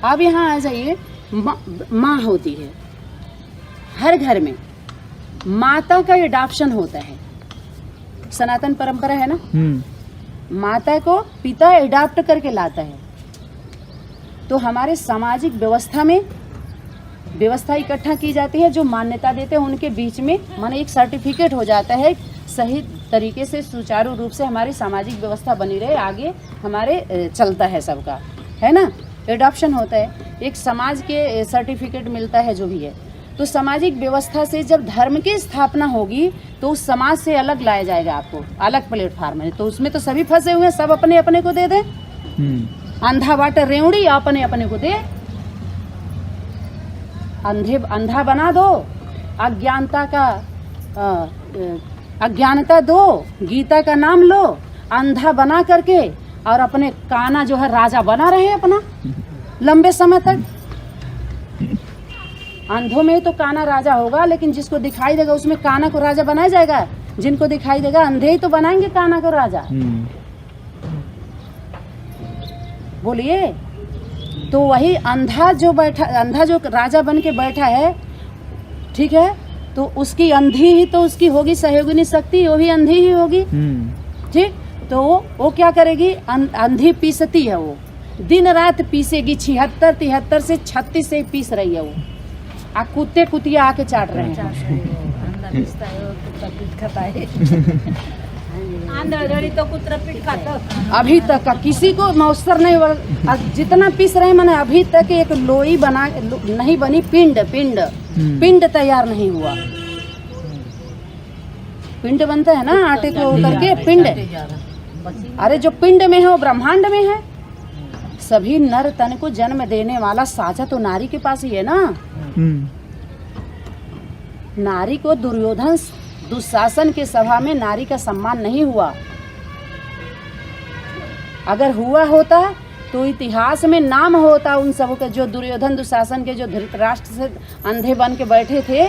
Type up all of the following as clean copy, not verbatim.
अब यहाँ आ जाइए, माँ होती है हर घर में, माता का एडॉप्शन होता है, सनातन परंपरा है ना। माता को पिता एडॉप्ट करके लाता है। तो हमारे सामाजिक व्यवस्था में व्यवस्था इकट्ठा की जाती है, जो मान्यता देते हैं उनके बीच में माने एक सर्टिफिकेट हो जाता है, सही तरीके से सुचारू रूप से हमारी सामाजिक व्यवस्था बनी रहे, आगे हमारे चलता है सबका, है ना। एडॉप्शन होता है, एक समाज के सर्टिफिकेट मिलता है, जो भी है। तो सामाजिक व्यवस्था से जब धर्म की स्थापना होगी तो उस समाज से अलग लाया जाएगा, आपको अलग प्लेटफार्म है। तो उसमें तो सभी फंसे हुए हैं, सब अपने अपने को दे दे, अंधा बाट रेवड़ी अपने अपने को दे, अंधा बना दो, अज्ञानता दो, गीता का नाम लो, अंधा बना करके और अपने काना जो है राजा बना रहे अपना लंबे समय तक। अंधों में तो काना राजा होगा, लेकिन जिसको दिखाई देगा उसमें काना को राजा बनाया जाएगा। जिनको दिखाई देगा अंधे ही तो बनाएंगे काना को राजा। बोलिए, तो वही अंधा जो राजा बन के बैठा है, ठीक है, तो उसकी अंधी ही तो उसकी होगी सहयोगिनी शक्ति, वो भी अंधी ही होगी, ठीक। तो वो क्या करेगी, अंधी पीसती है, वो दिन रात पीसेगी, 76 73 से 36 से पीस रही है वो। कुत्ते कुतिया आके चाट रहे हैं। अभी तक का किसी को मौसर नहीं, जितना पीस रहे मैंने अभी तक एक लोई बना नहीं बनी, पिंड तैयार नहीं हुआ। पिंड बनता है ना आटे को करके, पिंड। अरे जो पिंड में है वो ब्रह्मांड में है। सभी नर तन को जन्म देने वाला साजा तो नारी के पास ही है ना। नारी को दुर्योधन दुशासन के सभा में नारी का सम्मान नहीं हुआ। अगर हुआ होता तो इतिहास में नाम होता उन सब का, जो दुर्योधन दुशासन के, जो धृतराष्ट्र से अंधे बन के बैठे थे,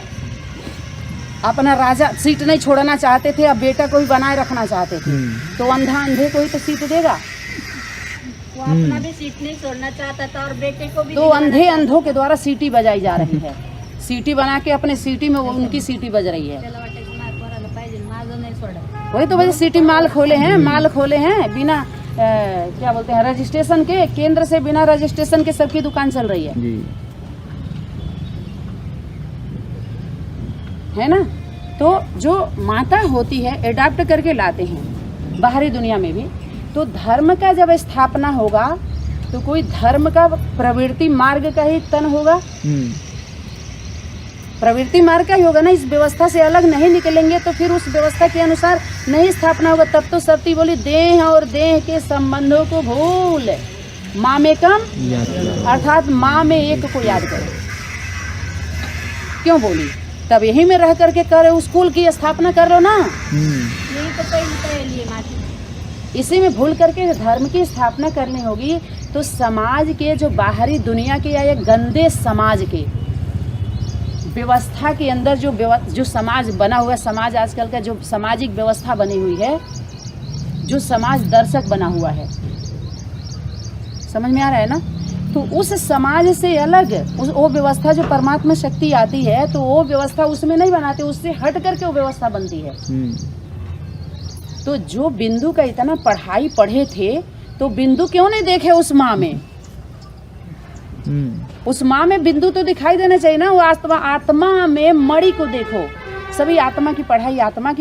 अपना राजा सीट नहीं छोड़ना चाहते थे, अब बेटा को भी बनाए रखना चाहते थे। तो अंधा अंधे को ही तो सीट देगा, वो अपना भी सीट नहीं छोड़ना चाहता था और बेटे को भी। तो अंधे अंधों के द्वारा सीटी बजाई जा रही है, सीटी बना के अपने सीटी में वो उनकी सीटी बज रही है। वही तो वजह सिटी माल खोले हैं बिना क्या बोलते हैं रजिस्ट्रेशन के, केंद्र से बिना रजिस्ट्रेशन के सबकी दुकान चल रही है ना। तो जो माता होती है एडाप्ट करके लाते हैं बाहरी दुनिया में भी। तो धर्म का जब स्थापना होगा तो कोई धर्म का प्रवृत्ति मार्ग का ही तन होगा, प्रवृत्ति मार्ग का ही होगा ना। इस व्यवस्था से अलग नहीं निकलेंगे तो फिर उस व्यवस्था के अनुसार नहीं स्थापना होगा। तब तो सती बोली, देह और देह के संबंधों को भूल माँ में कम, अर्थात माँ में एक को याद करो। क्यों बोली? तब यही में रह करके करो, स्कूल की स्थापना कर लो ना। यही तो पहले इसी में भूल करके धर्म की स्थापना करनी होगी। तो समाज के जो बाहरी दुनिया के या ये गंदे समाज के व्यवस्था के अंदर जो समाज बना हुआ है, समाज आजकल का जो सामाजिक व्यवस्था बनी हुई है, जो समाज दर्शक बना हुआ है, समझ में आ रहा है ना। तो उस समाज से अलग वो व्यवस्था जो परमात्मा शक्ति आती है, तो वो व्यवस्था उसमें नहीं बनाते, उससे हट करके वो व्यवस्था बनती है। तो जो बिंदु का इतना पढ़ाई पढ़े थे, तो बिंदु क्यों नहीं देखे उस माँ में? उस माँ में बिंदु तो दिखाई देना चाहिए ना। वो आत्मा में मणि को देखो। सभी आत्मा की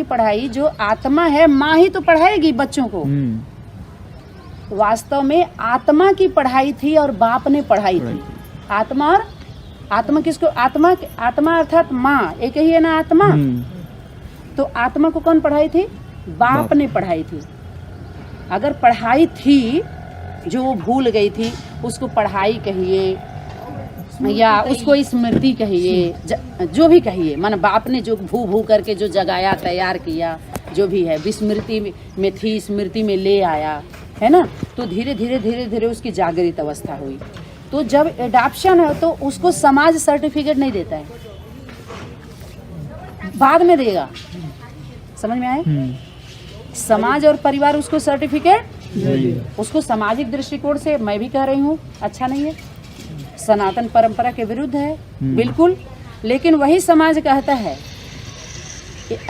पढ़ाई जो आत्मा है, माँ ही तो पढ़ाएगी बच्चों को। वास्तव में आत्मा की पढ़ाई थी और बाप ने पढ़ाई थी। आत्मा और आत्मा किसको? आत्मा अर्थात माँ एक ही है ना आत्मा। तो आत्मा को कौन पढ़ाई थी? बाप ने पढ़ाई थी। अगर पढ़ाई थी जो वो भूल गई थी, उसको पढ़ाई कहिए या उसको स्मृति कहिए, जो भी कहिए, माना बाप ने जो भू करके जो जगाया, तैयार किया, जो भी है, विस्मृति में थी, स्मृति में ले आया, है ना। तो धीरे धीरे उसकी जागृत अवस्था हुई। तो जब एडॉप्शन है तो उसको समाज सर्टिफिकेट नहीं देता है, बाद में देगा। समझ में आए? समाज और परिवार उसको सर्टिफिकेट, उसको सामाजिक दृष्टिकोण से मैं भी कह रही हूँ अच्छा नहीं है। सनातन परंपरा के विरुद्ध है बिल्कुल। लेकिन वही समाज कहता है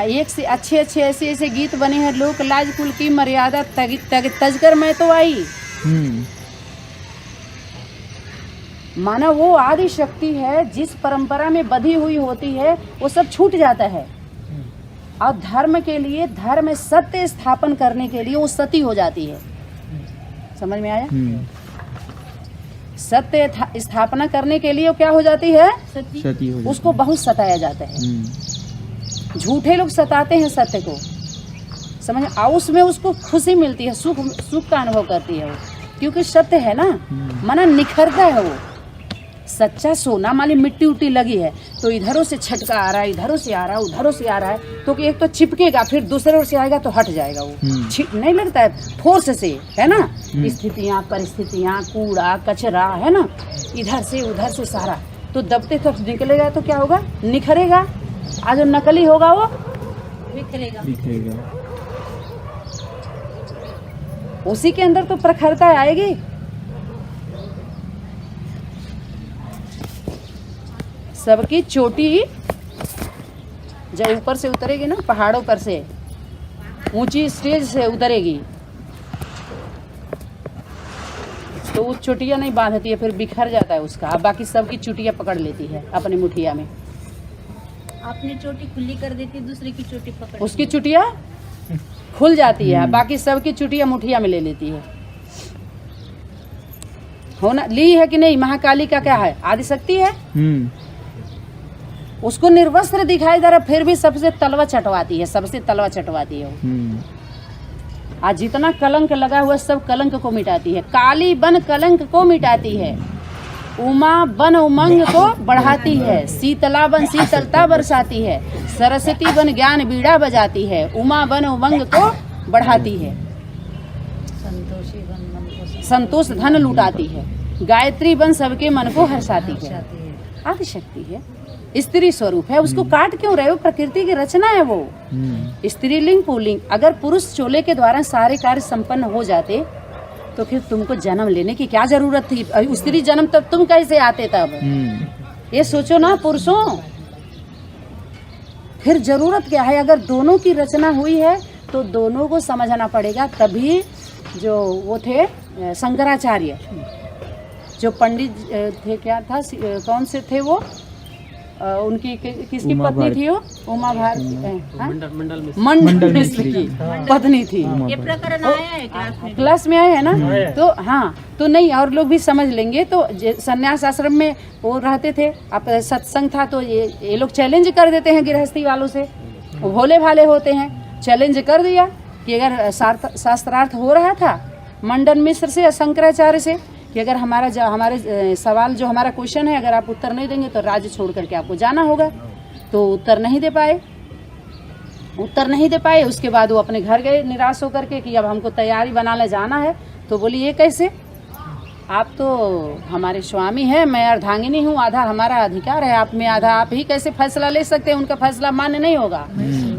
एक से अच्छे अच्छे ऐसे ऐसे गीत बने हैं, लोक लाज कुल की मर्यादा तज कर मैं तो आई। माना वो आदि शक्ति है जिस परंपरा में बधी हुई होती है वो सब छूट जाता है, और धर्म के लिए, धर्म सत्य स्थापन करने के लिए वो सती हो जाती है। समझ में आया? सत्य स्थापना करने के लिए वो क्या हो जाती है? सती हो जाती। उसको बहुत सताया जाता है। झूठे लोग सताते हैं सत्य को, समझ, और उसमें उसको खुशी मिलती है, सुख का अनुभव करती है वो, क्योंकि सत्य है ना, माना निखरता है वो। सच्चा सोना माली मिट्टी उट्टी लगी है तो इधरों से छटका आ रहा है, इधरों से आ रहा है, उधरों से आ रहा है, तो एक तो चिपकेगा, फिर दूसरे ओर से आएगा तो हट जाएगा वो। नहीं लगता है फोर्स से, है ना। स्थितियाँ परिस्थितियाँ, कूड़ा कचरा, है ना, इधर से उधर से सारा, तो दबते तब निकलेगा तो क्या होगा? निखरेगा। आज जो नकली होगा वो बिखरेगा। उसी के अंदर तो प्रखरता आएगी। सबकी चोटी जब ऊपर से उतरेगी ना, पहाड़ों पर से ऊंची स्टेज से उतरेगी तो वो चुटिया नहीं बांधती है, फिर बिखर जाता है उसका। अब बाकी सबकी चुटिया पकड़ लेती है अपनी मुठिया में। अपनी चोटी खुली कर देती है, दूसरे की चोटी पकड़, उसकी चुटिया खुल जाती है, बाकी सबकी चुटिया मुठिया में ले लेती है। होना ली है कि नहीं? महाकाली का क्या है? आदिशक्ति है। उसको निर्वस्त्र दिखाई दे रहा, फिर भी सबसे तलवा चटवाती है, सबसे तलवा चटवाती है वो। आज जितना कलंक लगा हुआ सब कलंक को मिटाती है। काली बन कलंक को मिटाती है, उमा बन उमंग को बढ़ाती है, शीतला बन शीतलता बरसाती है, सरस्वती बन ज्ञान बीड़ा बजाती है, उमा बन उमंग को बढ़ाती है, संतोष धन लुटाती है, गायत्री बन सबके मन को हर्षाती है। आदिशक्ति है, स्त्री स्वरूप है। उसको काट क्यों रहे हो? प्रकृति की रचना है वो। स्त्रीलिंग पुल्लिंग। अगर पुरुष चोले के द्वारा सारे कार्य संपन्न हो जाते तो फिर तुमको जन्म लेने की क्या जरूरत थी? स्त्री जन्म तब तुम कैसे आते? तब ये सोचो ना पुरुषों, फिर जरूरत क्या है? अगर दोनों की रचना हुई है तो दोनों को समझना पड़ेगा। तभी जो वो थे शंकराचार्य, जो पंडित थे, क्या था, कौन से थे वो, उनकी किसकी पत्नी थी वो? उमा भारती, मंडल मिश्र की पत्नी थी। ये प्रकरण आया है क्लास में आया है ना? तो हाँ, तो नहीं, और लोग भी समझ लेंगे। तो सन्यास आश्रम में वो रहते थे, अब सत्संग था तो ये लोग चैलेंज कर देते हैं गृहस्थी वालों से। वो भोले भाले होते हैं, चैलेंज कर दिया कि अगर शास्त्रार्थ हो रहा था मंडन मिश्र से या शंकराचार्य से कि अगर हमारे सवाल जो हमारा क्वेश्चन है, अगर आप उत्तर नहीं देंगे तो राज्य छोड़ करके आपको जाना होगा। तो उत्तर नहीं दे पाए। उसके बाद वो अपने घर गए निराश होकर के कि अब हमको तैयारी बनाने जाना है। तो बोली ये कैसे? आप तो हमारे स्वामी हैं, मैं अर्धांगिनी हूँ, आधा हमारा अधिकार है आप में, आधा आप ही कैसे फैसला ले सकते हैं? उनका फैसला मान्य नहीं होगा।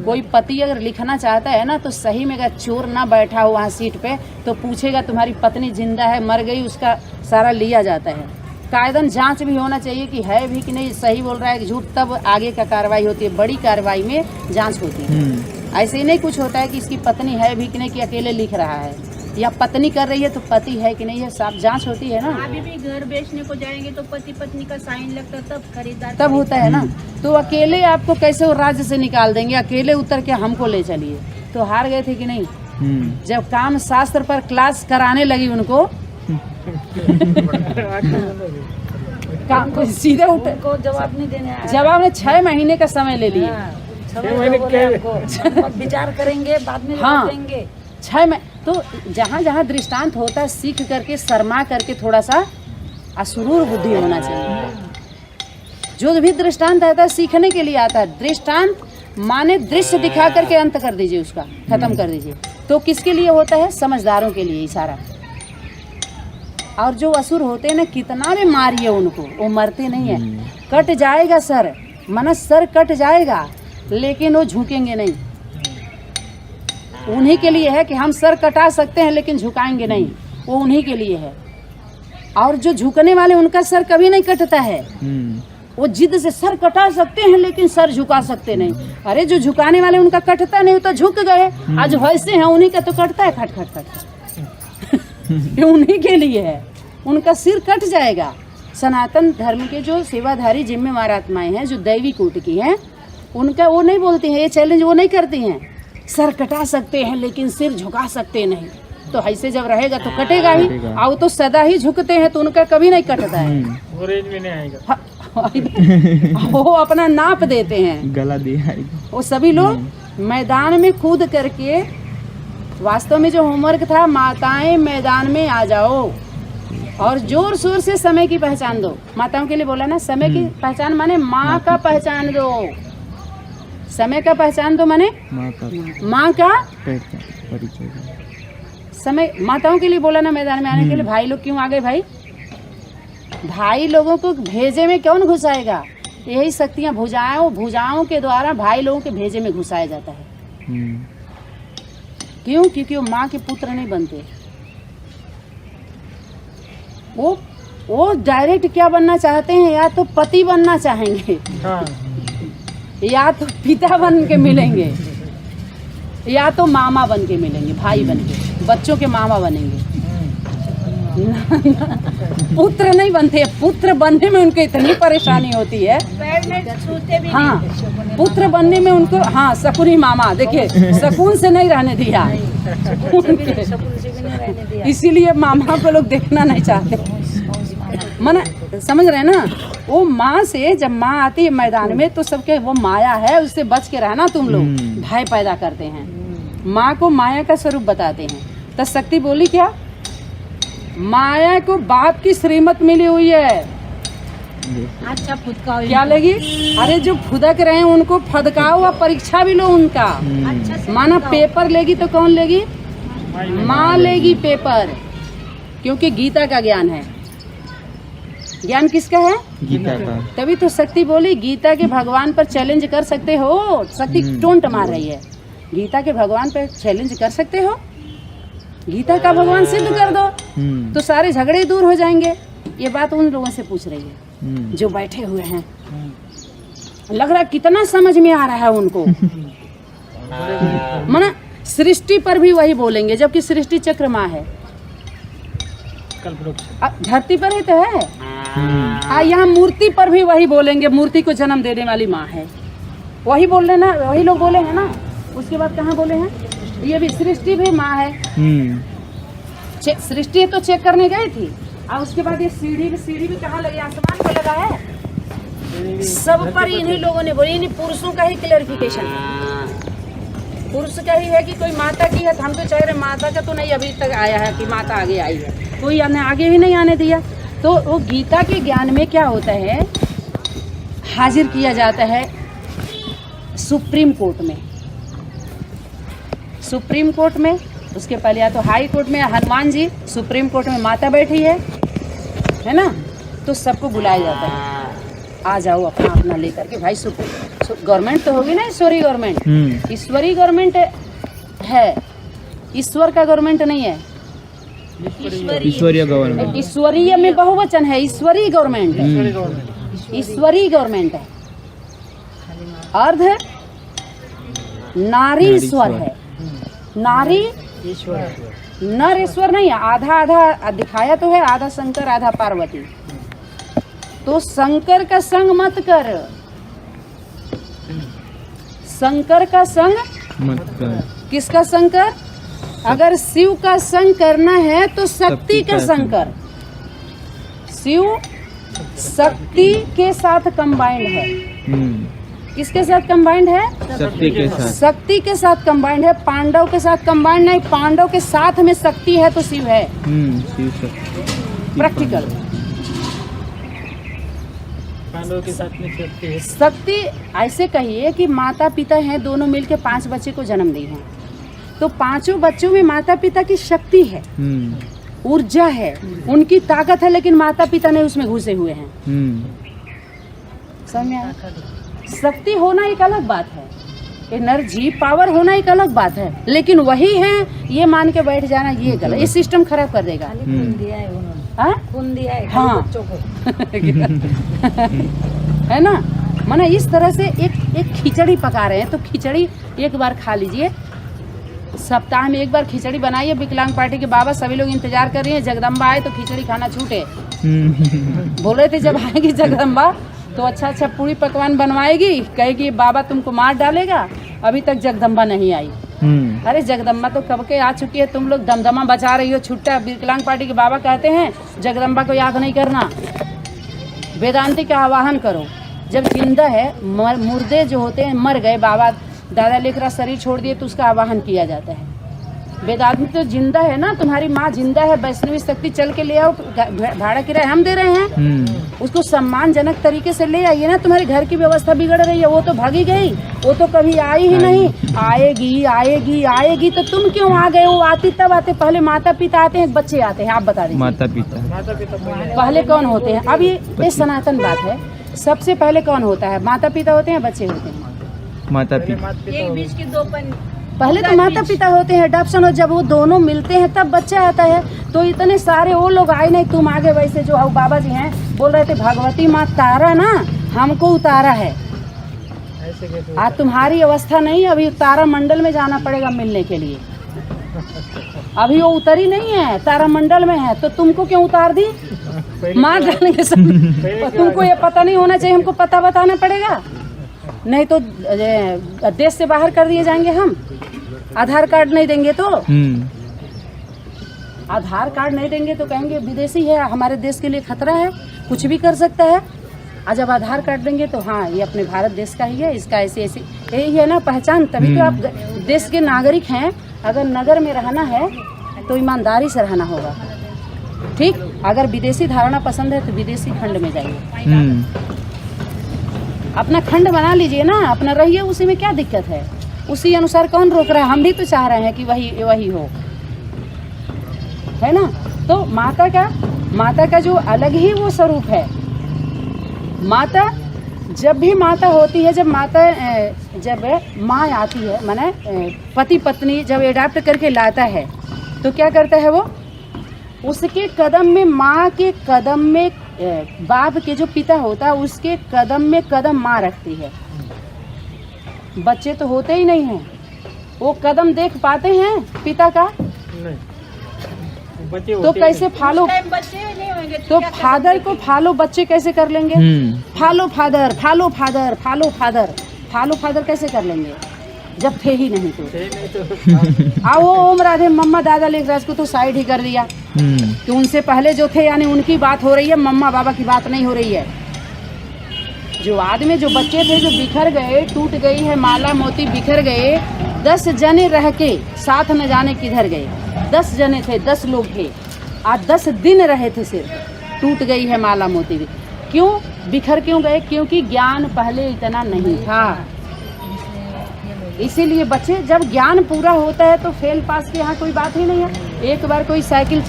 कोई पति अगर लिखना चाहता है ना तो सही में, अगर चोर ना बैठा हो वहाँ सीट पे तो पूछेगा तुम्हारी पत्नी जिंदा है मर गई, उसका सारा लिया जाता है। कायदन जांच भी होना चाहिए कि है भी कि नहीं, सही बोल रहा है कि झूठ, तब आगे का कार्रवाई होती है। बड़ी कार्रवाई में जांच होती है। ऐसे ही नहीं कुछ होता है कि इसकी पत्नी है भी कि नहीं, कि अकेले लिख रहा है, या पत्नी कर रही है तो पति है कि नहीं है, सब जांच होती है ना। अभी भी घर बेचने को जाएंगे तो पति पत्नी का साइन लगता तब खरीदार तब होता है ना। तो अकेले आपको कैसे वो राज्य से निकाल देंगे? अकेले उतर के हमको ले चलिए। तो हार गए थे कि नहीं? जब काम शास्त्र पर क्लास कराने लगी उनको काम सीधे को जवाब नहीं देने आया। जवाब ने 6 महीने का समय ले लिया। विचार करेंगे बाद में देंगे। 6 महीने। तो जहाँ जहाँ दृष्टांत होता है सीख करके, शर्मा करके, थोड़ा सा असुरूर बुद्धि होना चाहिए। जो भी दृष्टांत आता है सीखने के लिए आता है। दृष्टांत माने दृश्य दिखा करके अंत कर दीजिए, उसका खत्म कर दीजिए। तो किसके लिए होता है? समझदारों के लिए इशारा। और जो असुर होते हैं ना, कितना भी मारिए उनको, वो मरते नहीं है। कट जाएगा सर, माना सर कट जाएगा, लेकिन वो झुकेंगे नहीं। उन्हीं के लिए है कि हम सर कटा सकते हैं लेकिन झुकाएंगे नहीं, वो उन्हीं के लिए है। और जो झुकने वाले उनका सर कभी नहीं कटता है। वो जिद से सर कटा सकते हैं लेकिन सर झुका सकते नहीं। अरे जो झुकाने वाले उनका कटता नहीं तो झुक गए, आज वैसे हैं उन्हीं का तो कटता है खट खट खट। ये उन्हीं के लिए है, उनका सिर कट जाएगा। सनातन धर्म के जो सेवाधारी जिम्मेवार आत्माएं हैं जो दैवी कोटि की हैं, उनका वो नहीं बोलती हैं, ये चैलेंज वो नहीं करती हैं। सर कटा सकते हैं लेकिन सिर झुका सकते नहीं, तो ऐसे जब रहेगा तो कटेगा ही। और तो सदा ही झुकते हैं तो उनका कभी नहीं कटता है। वो रेंज में नहीं आएगा। वो अपना नाप देते हैं, गला दिया। वो सभी लोग मैदान में कूद करके, वास्तव में जो होमवर्क था, माताएं मैदान में आ जाओ और जोर शोर से समय की पहचान दो। माताओं के लिए बोला ना, समय की पहचान माने माँ का पहचान दो। समय का पहचान दो माने माँ का परिचय। समय माताओं के लिए बोला ना मैदान में आने के लिए। भाई लोग क्यों आ गए भाई? भाई लोगों को भेजे में कौन घुसाएगा? यही शक्तियाँ भुजाओं के द्वारा भाई लोगों के भेजे में घुसाया जाता है। क्यों? क्योंकि वो माँ के पुत्र नहीं बनते। वो डायरेक्ट क्या बनना चाहते हैं? या तो पति बनना चाहेंगे, या तो पिता बन के मिलेंगे, या तो मामा बन के मिलेंगे, भाई बन के, बच्चों के मामा बनेंगे। पुत्र नहीं बनते। पुत्र बनने में उनको इतनी परेशानी होती है। हाँ, पुत्र बनने में उनको, हाँ, शकुनी मामा देखिए, शकुन से नहीं रहने दिया, इसीलिए मामा को लोग देखना नहीं चाहते। मन समझ रहे हैं ना? वो माँ से जब माँ आती है मैदान में तो सबके वो माया है, उससे बच के रहना। तुम लोग भय पैदा करते हैं, माँ को माया का स्वरूप बताते हैं। तो शक्ति बोली क्या? माया को बाप की श्रीमत मिली हुई है। अच्छा फुदका क्या लगी? अरे जो फुदक रहे हैं उनको फदकाओ और परीक्षा भी लो उनका। माना पेपर लेगी तो कौन लेगी? माँ लेगी पेपर, क्योंकि गीता का ज्ञान है। ज्ञान किसका है? गीता का। तभी तो शक्ति बोली गीता के भगवान पर चैलेंज कर सकते हो। शक्ति टोंट मार रही है, गीता के भगवान पर चैलेंज कर सकते हो? गीता का भगवान सिद्ध कर दो तो सारे झगड़े दूर हो जाएंगे। ये बात उन लोगों से पूछ रही है जो बैठे हुए हैं। लग रहा है कितना समझ में आ रहा है उनको। माना सृष्टि पर भी वही बोलेंगे, जबकि सृष्टि चक्र माँ है। धरती पर ही तो है। यहाँ मूर्ति पर भी वही बोलेंगे, मूर्ति को जन्म देने वाली माँ है। वही बोल रहे ना, वही लोग बोले हैं ना। उसके बाद कहाँ बोले हैं? ये भी सृष्टि भी माँ है। सृष्टि तो चेक करने गई थी, और उसके बाद ये सीढ़ी भी कहाँ लगी? आसमान पे लगा है। सब पर इन्हीं लोगों ने बोली। इन्हीं पुरुषों का ही क्लैरिफिकेशन है। पुरुष का ही है कि कोई माता की है, हम तो चाह रहे माता का तो नहीं अभी तक आया है कि माता आगे आई है, कोई हमने आगे ही नहीं आने दिया। तो वो गीता के ज्ञान में क्या होता है? हाजिर किया जाता है सुप्रीम कोर्ट में। सुप्रीम कोर्ट में, उसके पहले या तो हाई कोर्ट में हनुमान जी, सुप्रीम कोर्ट में माता बैठी है ना? तो सबको बुलाया जाता है, आ जाओ अपना अपना लेकर के। भाई गवर्नमेंट तो होगी ना, ईश्वरी गवर्नमेंट। ईश्वरी गवर्नमेंट है, ईश्वर का गवर्नमेंट नहीं है। ईश्वरीय गवर्नमेंट। ईश्वरीय में बहुवचन है, ईश्वरी गवर्नमेंट है। ईश्वरी गवर्नमेंट है। अर्ध नारी ईश्वर है। नारी नर ईश्वर नहीं है। आधा आधा दिखाया तो है, आधा शंकर आधा पार्वती। तो शंकर का संग मत कर, शंकर का संग मत कर। किसका संग कर? अगर शिव का संग करना है तो शक्ति का संग कर। शिव शक्ति के साथ कंबाइंड है। किसके साथ कंबाइंड है? शक्ति के साथ। शक्ति के साथ कंबाइंड है। पांडव के साथ कंबाइंड नहीं, पांडव के साथ में शक्ति है तो शिव है। शिव शक्ति प्रैक्टिकल। पांडवों के साथ में शक्ति है। शक्ति ऐसे कहिए कि माता पिता हैं, दोनों मिलके 5 बच्चे को जन्म दी हैं, तो 5 बच्चों में माता पिता की शक्ति है, ऊर्जा है, उनकी ताकत है, लेकिन माता पिता ने उसमें घुसे हुए हैं। समझ में आया? शक्ति होना एक अलग बात है, एनर्जी पावर होना एक अलग बात है, लेकिन वही है ये मान के बैठ जाना ये गलत, ये सिस्टम खराब कर देगा। दिया है उन्होंने। हाँ खून दिया है हाँ। बच्चों को। है ना, माने इस तरह से एक खिचड़ी पका रहे हैं, तो खिचड़ी एक बार खा लीजिए, सप्ताह में एक बार खिचड़ी बनाइए। विकलांग पार्टी के बाबा सभी लोग इंतजार कर रही हैं, जगदम्बा आए तो खिचड़ी खाना छूटे। बोल रहे थे जब आएगी जगदम्बा तो अच्छा पूरी पकवान बनवाएगी, कहेगी बाबा तुमको मार डालेगा, अभी तक जगदम्बा नहीं आई। अरे जगदम्बा तो कब के आ चुकी है, तुम लोग दमदमा बचा रही हो छुट्टा। विकलांग पार्टी के बाबा कहते हैं जगदम्बा को याद नहीं करना, वेदांती का आवाहन करो। जब जिंदा है, मुर्दे जो होते हैं मर गए, बाबा दादा लेकर शरीर छोड़ दिए तो उसका आवाहन किया जाता है। वेदांत तो जिंदा है ना, तुम्हारी माँ जिंदा है, वैष्णवी शक्ति चल के ले आओ, भाड़ा किराया हम दे रहे हैं, उसको सम्मानजनक तरीके से ले आइए ना। तुम्हारे घर की व्यवस्था बिगड़ रही है, वो तो भागी गई, वो तो कभी आई ही नहीं। आएगी आएगी आएगी तो तुम क्यों आ गए? वो आती तब आते, पहले माता पिता आते हैं, बच्चे आते हैं। आप बता दीजिए माता पिता पहले कौन होते हैं? अब ये सनातन बात है, सबसे पहले कौन होता है? माता पिता होते हैं, बच्चे होते हैं? माता पिता। एक बीच के दो पहले तो माता पिता होते हैं, अडॉप्शन हो, जब वो दोनों मिलते हैं तब बच्चा आता है। तो इतने सारे वो लोग आए नहीं, तुम आगे वैसे जो बाबा जी हैं बोल रहे थे भगवती माँ तारा ना हमको उतारा है, आज तुम्हारी अवस्था नहीं, अभी तारा मंडल में जाना पड़ेगा मिलने के लिए। अभी वो उतरी नहीं है, तारा मंडल में है, तो तुमको क्यों उतार दी? मार डालने के समय तुमको ये पता नहीं होना चाहिए, हमको पता बताना पड़ेगा, नहीं तो देश से बाहर कर दिए जाएंगे हम। आधार कार्ड नहीं देंगे तो आधार कार्ड नहीं देंगे तो कहेंगे विदेशी है, हमारे देश के लिए खतरा है, कुछ भी कर सकता है। आज जब आधार कार्ड देंगे तो हाँ ये अपने भारत देश का ही है, इसका ऐसी ऐसी यही है ना पहचान, तभी तो आप देश के नागरिक हैं। अगर नगर में रहना है तो ईमानदारी से रहना होगा, ठीक। अगर विदेशी धारणा पसंद है तो विदेशी खंड में जाइए, अपना खंड बना लीजिए ना, अपना रहिए, उसी में क्या दिक्कत है? उसी अनुसार कौन रोक रहा है? हम भी तो चाह रहे हैं कि वही हो, है ना। तो माता का जो अलग ही वो स्वरूप है। माता जब भी माता होती है, जब माँ आती है, माने पति पत्नी जब एडाप्ट करके लाता है तो क्या करता है वो? उसके कदम में, माँ के कदम में, बाप के जो पिता होता है उसके कदम में कदम माँ रखती है। बच्चे तो होते ही नहीं हैं, वो कदम देख पाते हैं पिता का? नहीं, तो कैसे फॉलो? बच्चे नहीं होंगे तो फादर को फॉलो बच्चे कैसे कर लेंगे? Follow father, follow father, follow father, follow father कैसे कर लेंगे जब थे ही नहीं? तो आओ ओम राधे मम्मा दादा लेखराज को तो साइड ही कर दिया कि उनसे पहले जो थे यानी उनकी बात हो रही है, मम्मा बाबा की बात नहीं हो रही है। जो आदमी, जो बच्चे थे जो बिखर गए, टूट गई है माला मोती, बिखर गए, 10 जने रह के साथ न जाने किधर गए। 10 जने थे, 10 लोग थे, आज 10 दिन रहे थे, सिर्फ टूट गई है माला मोती भी। क्यों बिखर क्यों गए? क्योंकि ज्ञान पहले इतना नहीं था। इसीलिए बच्चे जब ज्ञान पूरा होता है तो फेल पास के यहाँ कोई बात ही नहीं है। एक बार कोई साइकिल,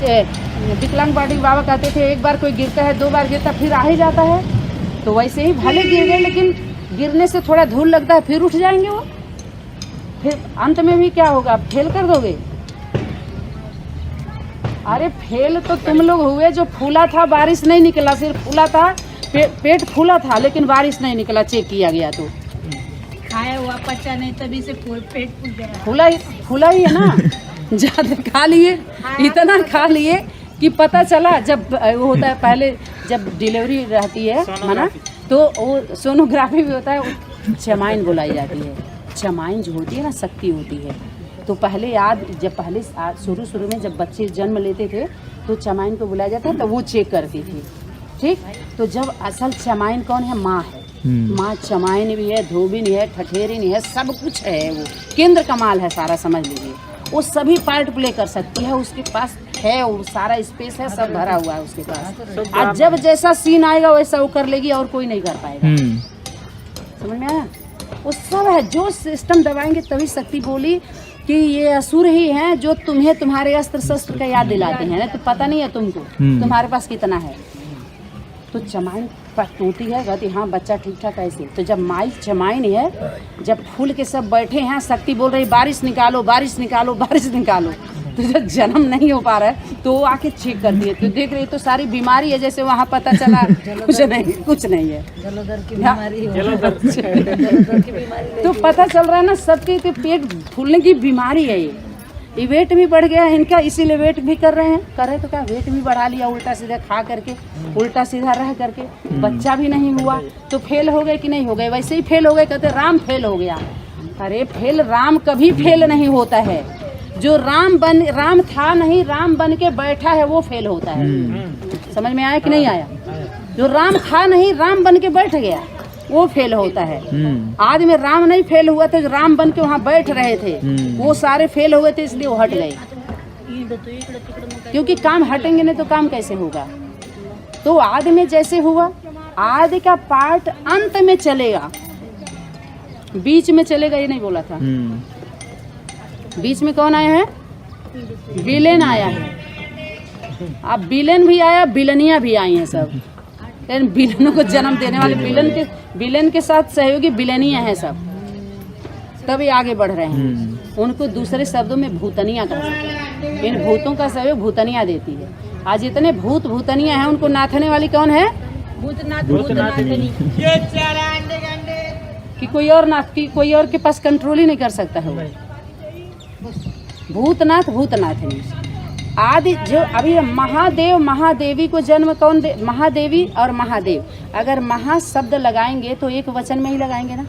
विकलांग पार्टी बाबा कहते थे एक बार कोई गिरता है, 2 बार गिरता फिर आ ही जाता है। तो वैसे ही भले गिर गए, लेकिन गिरने से थोड़ा धूल लगता है, फिर उठ जाएंगे वो, फिर अंत में भी क्या होगा? फेल कर दोगे। अरे फेल तो तुम लोग हुए जो फूला था, बारिश नहीं निकला, सिर्फ फूला था, पेट फूला था लेकिन बारिश नहीं निकला, चेक किया गया तो खाया हुआ पचा नहीं, तभी से पेट फूल गया। फूला ही है ना। ज्यादा खा लिए, इतना खा लिए कि पता चला जब वो होता है, पहले जब डिलीवरी रहती है माना, तो वो सोनोग्राफी भी होता है, चमाइन बुलाई जाती है। चमाइन जो होती है ना, शक्ति होती है। तो पहले जब शुरू में जब बच्चे जन्म लेते थे तो चमाइन को बुलाया जाता है, तो वो चेक करती थी, ठीक। तो जब असल चमाइन कौन है? माँ है। माँ चमाइन भी है, धोबिन है, ठठेरिन है, सब कुछ है, वो केंद्र कमाल है सारा, समझ लीजिए। वो सभी पार्ट प्ले कर सकती है, उसके पास है, वो सारा स्पेस है, सब भरा हुआ है उसके पास। आज जब जैसा सीन आएगा वैसा वो कर लेगी, और कोई नहीं कर पाएगा। समझ में आया? वो सब है, जो सिस्टम दबाएंगे। तभी शक्ति बोली कि ये असुर ही हैं जो तुम्हें तुम्हारे अस्त्र शस्त्र का याद दिलाते हैं, ना तो पता नहीं है तुमको तुम्हारे पास कितना है। तो चमाइन टूटी है, कहती हाँ बच्चा ठीक ठाक ऐसे। तो जब माई चमाइन है, जब फूल के सब बैठे हैं, शक्ति बोल रही बारिश निकालो, बारिश निकालो, बारिश निकालो, तो जब जन्म नहीं हो पा रहा है तो वो आके चेक कर दिए, तो देख रही तो सारी बीमारी है, जैसे वहाँ पता चला कुछ नहीं है, जलोदर की बीमारी हो, जलोदर जलोदर की बीमारी तो पता चल रहा है ना सबके कि पेट फूलने की बीमारी है ये वेट भी बढ़ गया है इनका, इसीलिए वेट भी कर रहे हैं। करे तो क्या वेट भी बढ़ा लिया उल्टा सीधा खा करके, उल्टा सीधा रह करके, बच्चा भी नहीं हुआ तो फेल हो गए कि नहीं हो गए? वैसे ही फेल हो गए, कहते राम फेल हो गया। अरे फेल, राम कभी फेल नहीं होता है, जो राम था नहीं, राम बन के बैठा है वो फेल होता है। समझ में आया कि नहीं आया? जो राम था नहीं, राम बन के बैठ गया वो फेल होता है। आज में राम नहीं फेल हुआ था, जो राम बन के वहाँ बैठ रहे थे वो सारे फेल हुए थे, इसलिए वो हट गए। क्योंकि काम हटेंगे नहीं तो काम कैसे होगा? तो आदि में जैसे हुआ, आदि का पार्ट अंत में चलेगा, बीच में चलेगा ये नहीं बोला था। बीच में कौन आया है? विलेन आया है। अब विलेन भी आया, विलनिया भी आई हैं सब, लेकिन विलनों को जन्म देने वाले विलेन के साथ सहयोगी विलनिया है सब, तभी आगे बढ़ रहे हैं। उनको दूसरे शब्दों में भूतनिया कह सकते हैं। इन भूतों का सहयोग भूतनिया देती है। आज इतने भूतनिया हैं, उनको नाथने वाली कौन है? भूतनाथनी। कि कोई और नाथ की कोई और के पास कंट्रोल ही नहीं कर सकता है वो। भूतनाथ भूतनाथनी आदि जो अभी महादेव महादेवी को जन्म कौन दे? महादेवी और महादेव। अगर महा शब्द लगाएंगे तो एक वचन में ही लगाएंगे ना,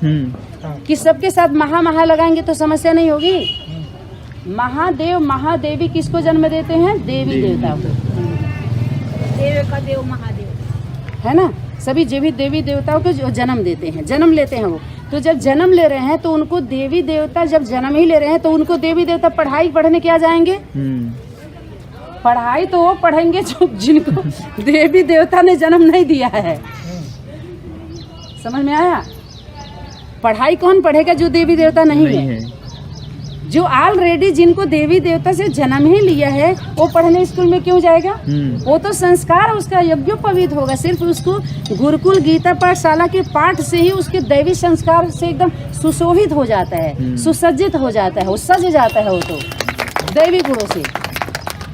कि सबके साथ महा लगाएंगे तो समस्या नहीं होगी। महादेव महादेवी किसको जन्म देते हैं? देवी देवता को। देव का देव महादेव है ना, सभी देवी देवताओं को जो जन्म देते हैं, जन्म लेते हैं वो। तो जब जन्म ले रहे हैं तो उनको देवी देवता, जब जन्म ही ले रहे हैं तो उनको देवी देवता पढ़ाई पढ़ने क्या जाएंगे? पढ़ाई तो वो पढ़ेंगे जो जिनको देवी देवता ने जन्म नहीं दिया है। समझ में आया? पढ़ाई कौन पढ़ेगा? जो देवी देवता नहीं है। जो ऑलरेडी जिनको देवी देवता से जन्म ही लिया है वो पढ़ने स्कूल में क्यों जाएगा? वो तो संस्कार उसका यज्ञोपवीत होगा। सिर्फ उसको गुरुकुल गीता पाठशाला के पाठ से ही उसके दैवी संस्कार से एकदम सुशोभित हो जाता है, सुसज्जित हो जाता है, वो सज जाता है वो तो दैवी गुणों से।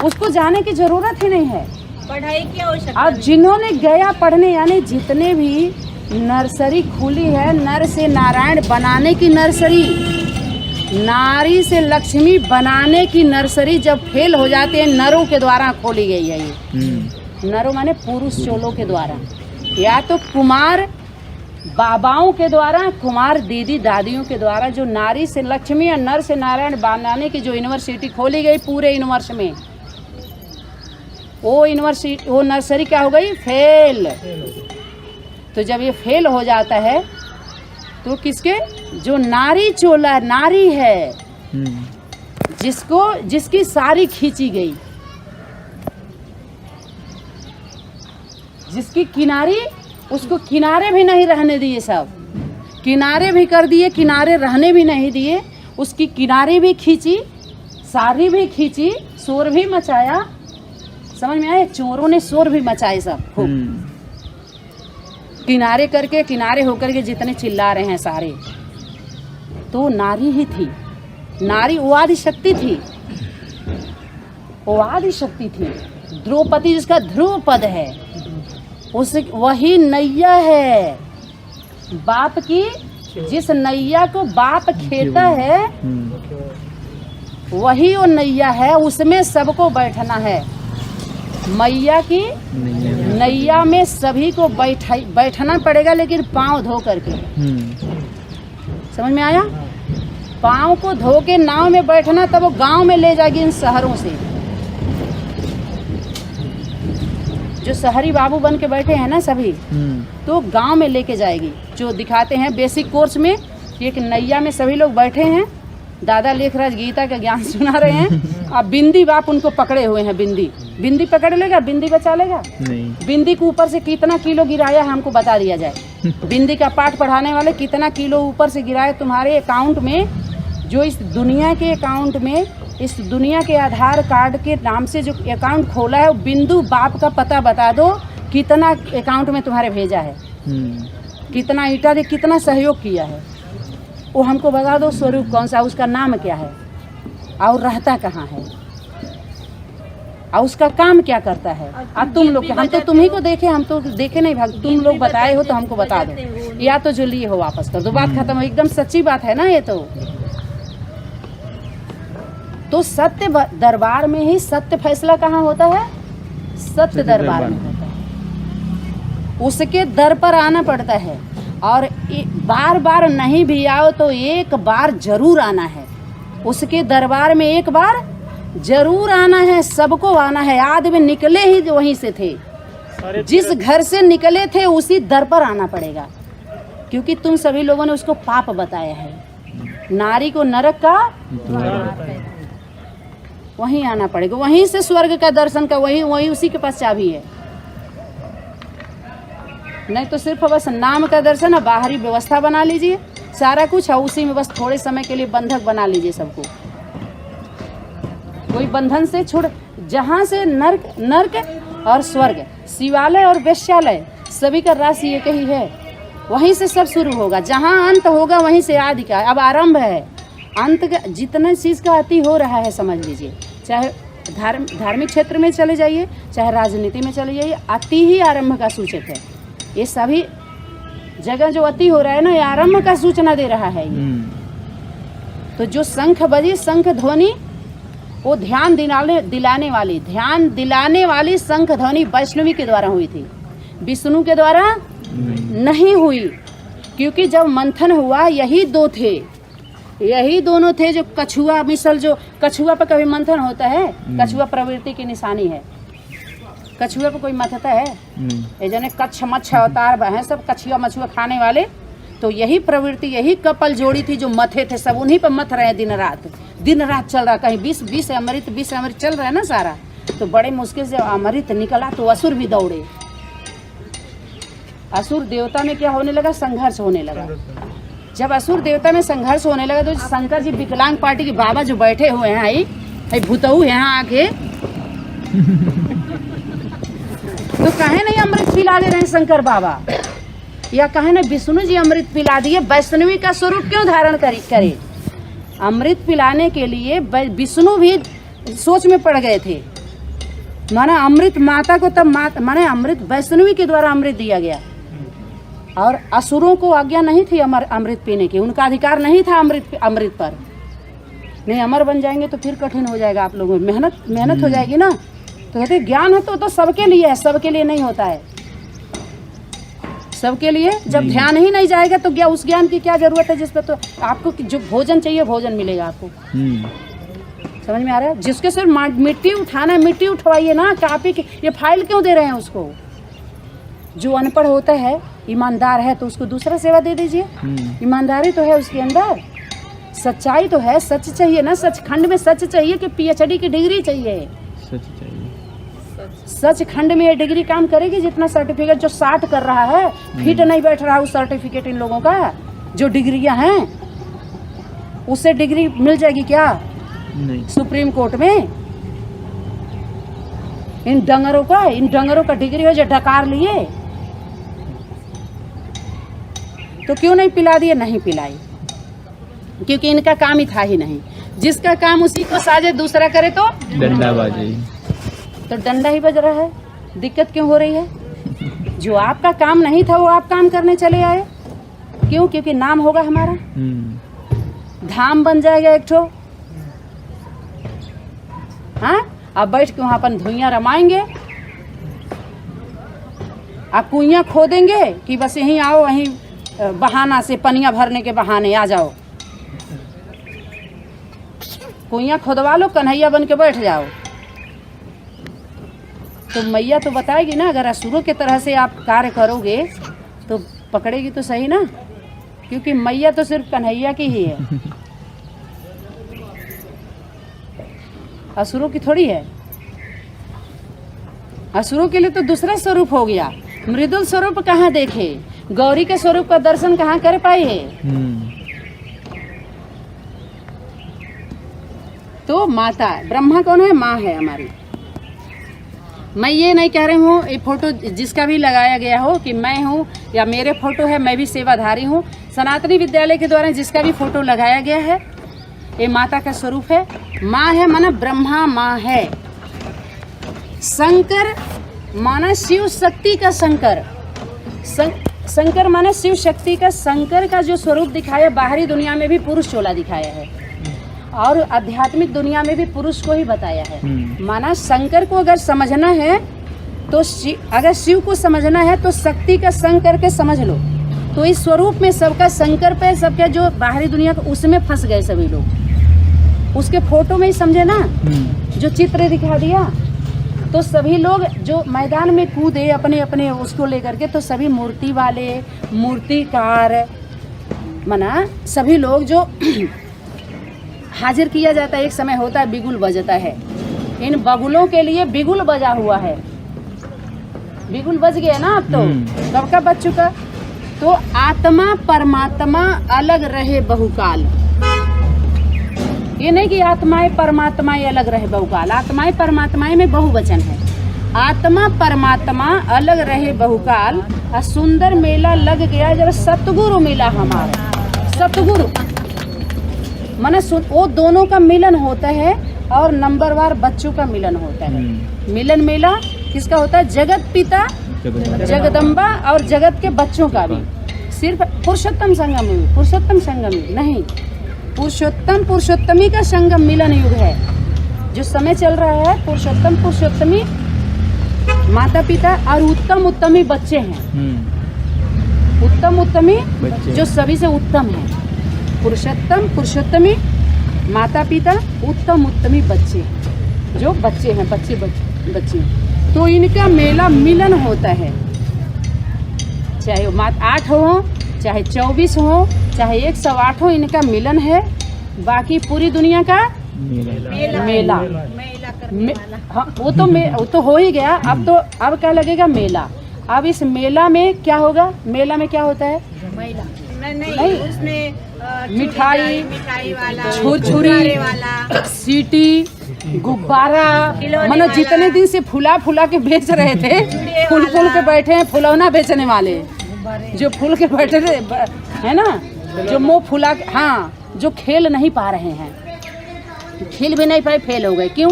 उसको जाने की जरूरत ही नहीं है, पढ़ाई की आवश्यकता। अब जिन्होंने गया पढ़ने, यानी जितने भी नर्सरी खुली है, नर से नारायण बनाने की नर्सरी, नारी से लक्ष्मी बनाने की नर्सरी जब फेल हो जाते हैं, नरों के द्वारा खोली गई है ये। नरों माने पुरुष चोलों के द्वारा, या तो कुमार बाबाओं के द्वारा, कुमार दीदी दादियों के द्वारा, जो नारी से लक्ष्मी और नर से नारायण बनाने की जो यूनिवर्सिटी खोली गई पूरे यूनिवर्स में, वो नर्सरी क्या हो गई? फेल। तो जब ये फेल हो जाता है तो किसके? जो नारी चोला नारी है, जिसकी सारी खींची गई, जिसकी किनारी, उसको किनारे भी नहीं रहने दिए, सब किनारे भी कर दिए, किनारे रहने भी नहीं दिए, उसकी किनारे भी खींची, सारी भी खींची, शोर भी मचाया। समझ में आया? चोरों ने शोर भी मचाए सब खूब, किनारे करके, किनारे होकर के जितने चिल्ला रहे हैं सारे, तो नारी ही थी। नारी वो आदि शक्ति थी, वो आदि शक्ति थी। द्रौपदी जिसका ध्रुव पद है, उस वही नैया है बाप की। जिस नैया को बाप खेता है वही वो नैया है, उसमें सबको बैठना है। मैया की नैया में सभी को बैठना पड़ेगा, लेकिन पाँव धो करके। समझ में आया? पाँव को धो के नाव में बैठना, तब वो गांव में ले जाएगी इन शहरों से। जो शहरी बाबू बन के बैठे हैं ना सभी, तो गांव में लेके जाएगी। जो दिखाते हैं बेसिक कोर्स में, एक नैया में सभी लोग बैठे हैं, दादा लेखराज गीता का ज्ञान सुना रहे हैं। अब बिंदी बाप उनको पकड़े हुए हैं। बिंदी पकड़ लेगा? बिंदी बचा लेगा? नहीं। बिंदी के ऊपर से कितना किलो गिराया है हमको बता दिया जाए। बिंदी का पाठ पढ़ाने वाले कितना किलो ऊपर से गिराया तुम्हारे अकाउंट में, जो इस दुनिया के अकाउंट में, इस दुनिया के आधार कार्ड के नाम से जो अकाउंट खोला है, वो बिंदु बाप का पता बता दो, कितना अकाउंट में तुम्हारे भेजा है, कितना ईटा दे, कितना सहयोग किया है, वो हमको बता दो। स्वरूप कौन सा, उसका नाम क्या है और रहता कहाँ है। और उसका काम क्या करता है। अब तुम लोग, हम तो तुम्ही को देखे, हम तो देखे नहीं भाग, तुम लोग बताए हो तो हमको बता दो, या तो जो लिए हो वापस कर दो, बात खत्म हो। एकदम सच्ची बात है ना ये तो सत्य दरबार में ही सत्य फैसला कहाँ होता है? सत्य दरबार में होता है। उसके दर पर आना पड़ता है, और बार बार नहीं भी आओ तो एक बार जरूर आना है। उसके दरबार में एक बार जरूर आना है, सबको आना है। आदमी निकले ही वहीं से थे, जिस घर से निकले थे उसी दर पर आना पड़ेगा, क्योंकि तुम सभी लोगों ने उसको पाप बताया है। नारी को नरक का वहीं आना पड़ेगा, वहीं से स्वर्ग का दर्शन का, वही उसी के पास चाबी है। नहीं तो सिर्फ बस नाम का दर्शन, बाहरी व्यवस्था बना लीजिए सारा कुछ, और उसी में बस थोड़े समय के लिए बंधक बना लीजिए सबको। कोई बंधन से छोड़, जहाँ से नर्क और स्वर्ग, शिवालय और वेश्यालय, सभी का राशि एक ही है। वहीं से सब शुरू होगा, जहाँ अंत होगा वहीं से आदि का अब आरंभ है। अंत का जितना चीज़ का अति हो रहा है समझ लीजिए, चाहे धार्मिक क्षेत्र में चले जाइए, चाहे राजनीति में चले जाइए, अति ही आरंभ का सूचक है। ये सभी जगह जो अति हो रहा है ना, ये आरंभ का सूचना दे रहा है ये। तो जो शंख बजी, शंख ध्वनि, वो ध्यान दिलाने वाली शंख ध्वनि वैष्णवी के द्वारा हुई थी, विष्णु के द्वारा नहीं हुई। क्योंकि जब मंथन हुआ यही दोनों थे जो कछुआ मिसल, जो कछुआ पर कभी मंथन होता है, कछुआ प्रवृत्ति की निशानी है। कछुआ पर कोई मथता है? ये जने कच्छ मच्छ अवतार है, सब कछुआ मछुआ खाने वाले। तो यही प्रवृत्ति, यही कपल जोड़ी थी जो मथे थे, सब उन्हीं पर मथ रहे हैं दिन रात चल रहा। कहीं विष अमृत चल रहा है ना सारा। तो बड़े मुश्किल से अमृत निकला तो असुर भी दौड़े। असुर देवता में क्या होने लगा? संघर्ष होने लगा। जब असुर देवता में संघर्ष होने लगा तो शंकर जी विकलांग पार्टी के बाबा जो बैठे हुए हैं, आई भूतऊ यहाँ आके तो कहे नहीं अमृत पिला दे रहे हैं शंकर बाबा, या कहे ना विष्णु जी अमृत पिला दिए। वैष्णवी का स्वरूप क्यों धारण करे? अमृत पिलाने के लिए विष्णु भी सोच में पड़ गए थे। माना अमृत माता को तब माने अमृत वैष्णवी के द्वारा अमृत दिया गया, और असुरों को आज्ञा नहीं थी अमृत पीने की, उनका अधिकार नहीं था अमृत पर। नहीं अमर बन जाएंगे तो फिर कठिन हो जाएगा, आप लोगों में मेहनत हो जाएगी ना। तो कहते ज्ञान है तो सबके लिए है, सबके लिए नहीं होता है। सबके लिए जब ध्यान ही नहीं जाएगा तो क्या उस ज्ञान की क्या जरूरत है? जिस पर तो आपको जो भोजन चाहिए भोजन मिलेगा आपको। समझ में आ रहा है? जिसके सिर्फ मिट्टी उठाना है, मिट्टी उठवाइए ना। कापी की ये फाइल क्यों दे रहे हैं उसको? जो अनपढ़ होता है, ईमानदार है, तो उसको दूसरा सेवा दे दीजिए। ईमानदारी तो है उसके अंदर, सच्चाई तो है, सच चाहिए ना। सचखंड में सच चाहिए कि पीएचडी की डिग्री चाहिए? सच चाहिए। सचखंड में ये डिग्री काम करेगी? जितना सर्टिफिकेट जो 60 कर रहा है, फिट नहीं बैठ रहा उस सर्टिफिकेट इन लोगों का। जो डिग्रियां हैं उससे डिग्री मिल जाएगी क्या? नहीं। सुप्रीम कोर्ट में इन डंगरों का डिग्री हो जो डकार लिए, तो क्यों नहीं पिला दिए? नहीं पिलाई, क्योंकि इनका काम ही था ही नहीं। जिसका काम उसी को साजे दूसरा करे तो डंडा बाजे, तो डंडा ही बज रहा है। दिक्कत क्यों हो रही है? जो आपका काम नहीं था वो आप काम करने चले आए। क्यों? क्योंकि नाम होगा हमारा, धाम बन जाएगा एक ठो। हाँ, अब बैठ के वहां अपन धुइयां रमाएंगे, आप कुइयां खोदेंगे कि बस यहीं आओ, वहीं बहाना से पनिया भरने के बहाने आ जाओ। कुइयां खोदवा लो, कन्हैया बन के बैठ जाओ। तो मैया तो बताएगी ना, अगर असुरों के तरह से आप कार्य करोगे तो पकड़ेगी तो सही ना, क्योंकि मैया तो सिर्फ कन्हैया की ही है, असुरों की थोड़ी है। असुरों के लिए तो दूसरा स्वरूप हो गया। मृदुल स्वरूप कहाँ देखे? गौरी के स्वरूप का दर्शन कहाँ कर पाए है? तो माता ब्रह्मा कौन है? माँ है हमारी। मैं ये नहीं कह रही हूँ ये फोटो जिसका भी लगाया गया हो कि मैं हूँ या मेरे फोटो है, मैं भी सेवाधारी हूँ। सनातनी विद्यालय के द्वारा जिसका भी फोटो लगाया गया है, ये माता का स्वरूप है। माँ है माना ब्रह्मा माँ है। शंकर माना शिव शक्ति का शंकर, शंकर माना शिव शक्ति का। शंकर का जो स्वरूप दिखाया बाहरी दुनिया में भी पुरुष चोला दिखाया है और आध्यात्मिक दुनिया में भी पुरुष को ही बताया है। माना शंकर को अगर समझना है तो अगर शिव को समझना है तो शक्ति का संग करके समझ लो। तो इस स्वरूप में सबका शंकर पे, सबका जो बाहरी दुनिया का उसमें फंस गए सभी लोग। उसके फोटो में ही समझे ना, जो चित्र दिखा दिया तो सभी लोग जो मैदान में कूदे अपने अपने उसको लेकर के, तो सभी मूर्ति वाले, मूर्तिकार, माना सभी लोग जो हाजिर किया जाता है। एक समय होता है बिगुल बजता है, इन बगुलों के लिए बिगुल बजा हुआ है। बिगुल बज गया ना अब तो, कब का बज चुका। तो आत्मा परमात्मा अलग रहे बहुकाल, ये नहीं कि आत्माएं परमात्माएं अलग रहे बहुकाल। आत्माएं परमात्माएं में बहुवचन है। आत्मा परमात्मा अलग रहे बहुकाल, सुंदर मेला लग गया जब सतगुरु मिला हमारा। सतगुरु माने वो दोनों का मिलन होता है और नंबरवार बच्चों का मिलन होता है। मिलन मेला किसका होता है? जगत पिता जगदम्बा और जगत के बच्चों का भी। सिर्फ पुरुषोत्तम संगम में, पुरुषोत्तम संगम में नहीं, पुरुषोत्तम पुरुषोत्तमी का संगम मिलन युग है जो समय चल रहा है। पुरुषोत्तम पुरुषोत्तमी माता पिता और उत्तम उत्तमी बच्चे हैं। उत्तम उत्तमी जो सभी से उत्तम है। पुरुषोत्तम पुरुषोत्तमी माता पिता, उत्तम उत्तमी बच्चे जो बच्चे हैं, बच्चे। तो इनका मेला मिलन होता है, चाहे 8 हो, चाहे 24 हो, चाहे 108 हो, इनका मिलन है। बाकी पूरी दुनिया का मेला। हाँ, वो तो हो ही गया। अब क्या लगेगा? मेला। अब इस मेला में क्या होगा? मेला में क्या होता है? नहीं, उसमें मिठाई वाला, छुरछुरी वाला, सीटी, गुब्बारा, मानो जितने दिन से फुला के बेच रहे थे, फूल के बैठे हैं फुलौना बेचने वाले, जो फूल के बैठे थे है ना, जो मुँह फुला, हाँ, जो खेल नहीं पा रहे हैं, खेल भी नहीं पाए, फेल हो गए। क्यों?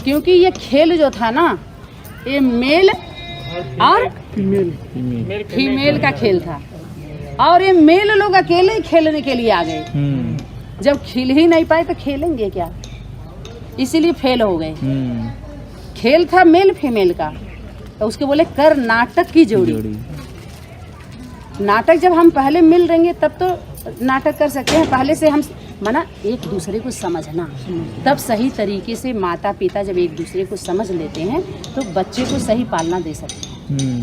क्योंकि ये खेल जो था ना, ये मेल और फीमेल का खेल था और ये मेल लोग अकेले ही खेलने के लिए आ गए। जब खेल ही नहीं पाए तो खेलेंगे क्या? इसीलिए फेल हो गए। खेल था मेल फीमेल का, तो उसके बोले कर नाटक की जोड़ी। नाटक जब हम पहले मिल रहेंगे तब तो नाटक कर सकते हैं। पहले से हम माना एक दूसरे को समझना, तब सही तरीके से माता पिता जब एक दूसरे को समझ लेते हैं तो बच्चे को सही पालना दे सकते हैं।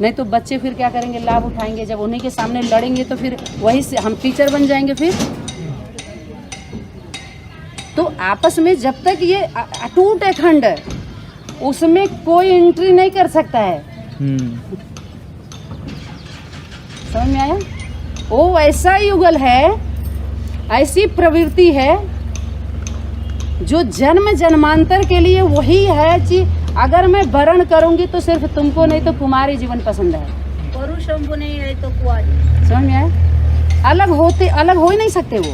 नहीं तो बच्चे फिर क्या करेंगे? लाभ उठाएंगे। जब उन्हीं के सामने लड़ेंगे तो फिर वही से हम टीचर बन जाएंगे। फिर तो आपस में जब तक ये अटूट अखंड, उसमें कोई एंट्री नहीं कर सकता है। समझ में आया? वो ऐसा युगल है, ऐसी प्रवृत्ति है जो जन्म जन्मांतर के लिए वही है कि अगर मैं वरण करूंगी तो सिर्फ तुमको, नहीं तो कुमारी जीवन पसंद है। पुरुष हमको नहीं है तो कुआरी। समझ में आया? अलग हो ही नहीं सकते वो,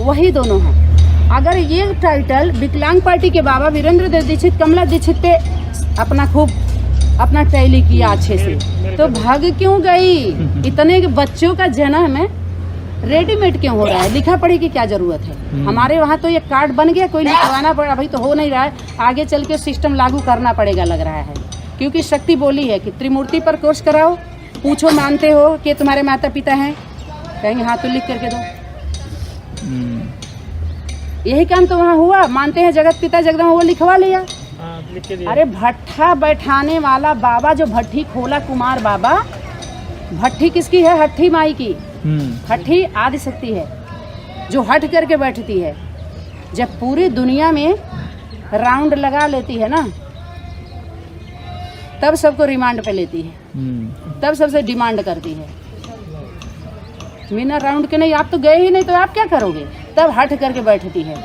वही दोनों हैं। अगर ये टाइटल विकलांग पार्टी के बाबा वीरेंद्र देव दीक्षित, कमला दीक्षित पे अपना टैली किया अच्छे से, तो भाग क्यों गई? इतने बच्चों का जन्म है रेडीमेड क्यों हो रहा है? लिखा पढ़ी की क्या जरूरत है? हमारे वहाँ तो ये कार्ड बन गया, कोई लिखवाना पड़ा, अभी तो हो नहीं रहा है। आगे चल के सिस्टम लागू करना पड़ेगा लग रहा है, क्योंकि शक्ति बोली है कि त्रिमूर्ति पर कोर्स कराओ, पूछो मानते हो कि तुम्हारे माता पिता हैं? कहेंगे हाँ, तो लिख करके दो। यही काम तो वहाँ हुआ, मानते हैं जगत पिता जगदम्बा, वो लिखवा लिया। अरे भट्ठा बैठाने वाला बाबा जो भट्ठी खोला, कुमार बाबा, भट्ठी किसकी है? हट्ठी माई की। हट्ठी आदि शक्ति है जो हट करके बैठती है। जब पूरी दुनिया में राउंड लगा लेती है ना, तब सबको रिमांड पे लेती है, तब सबसे डिमांड करती है। बिना राउंड के नहीं, आप तो गए ही नहीं तो आप क्या करोगे? तब हट करके बैठती है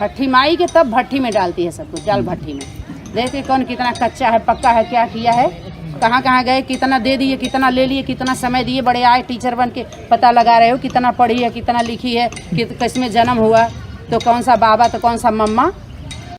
हट्ठी माई के, तब भट्ठी में डालती है सबको, जाल भट्ठी में। देखिए कौन कितना कच्चा है, पक्का है, क्या किया है, कहाँ कहाँ गए, कितना दे दिए, कितना ले लिए, कितना समय दिए, बड़े आए टीचर बन के पता लगा रहे हो कितना पढ़ी है, कितना लिखी है, किसमें जन्म हुआ, तो कौन सा बाबा तो कौन सा मम्मा,